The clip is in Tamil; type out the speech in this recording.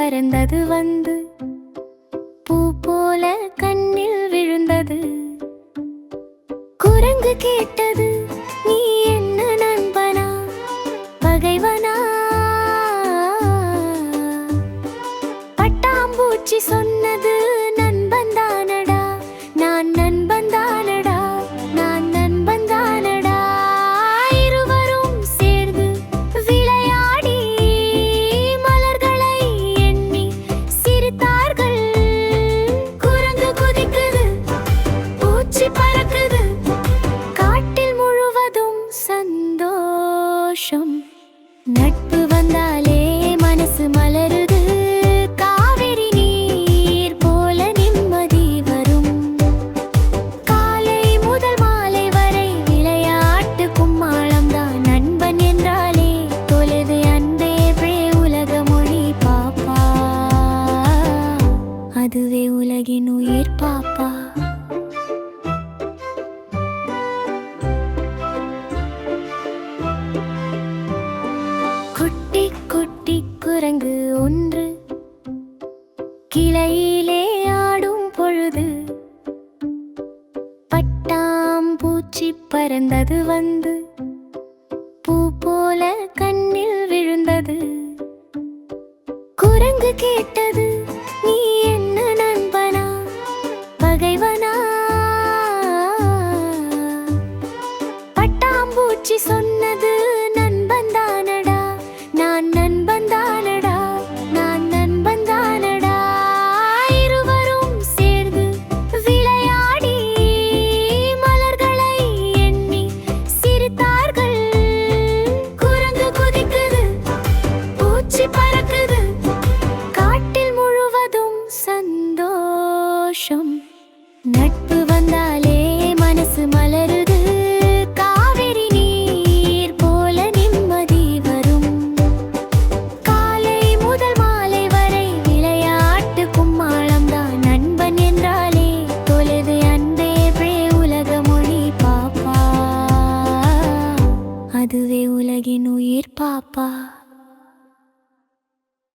பறந்தது வந்து பூ போல கண்ணில் விழுந்தது. குரங்கு கேட்டது, நீ என்ன நண்பனா பகைவனா? பட்டாம்பூச்சி சொன்னது, நண்பன் தானடா, நான் நண்பன் தானடா, நான் நண்பன் தானடா. இருவரும் சேர்ந்து விளையாடி மலர்களை எண்ணி சிரித்தார்கள். குரங்கு குதிக்குது, பூச்சி பறக்குது, காட்டில் முழுவதும் சந்தோஷம். நட்பு வந்தாலே மனசு மலருது, காவிரி நீர் போல நிம்மதி வரும். காலை முதல் மாலை வரை விளையாட்டு கும்மாளம்தான். நண்பன் என்றாலே தொலைது அன்பே உலக மொழி பாப்பா, அதுவே உலகின் உயிர் பாப்பா. குட்டி குட்டி குரங்கு ஒன்று கிளையிலே ஆடும் பொழுது பட்டாம்பூச்சி பறந்தது வந்து பூ போல கண்ணில் விழுந்தது. குரங்கு கேட்டது, நீ என்ன நண்பனா பகைவனா? பட்டாம்பூச்சி சொன்னது, நண்பன் தானடா, நான் நண்பன் தானடா, நான் நண்பன் தானடா. இருவரும் சேர்ந்து விளையாடி மலர்களை எண்ணி சிரித்தார்கள். குரங்கு குதிக்குது, பூச்சி பறக்குது, காட்டில் முழுவதும் சந்தோஷம். நட்பு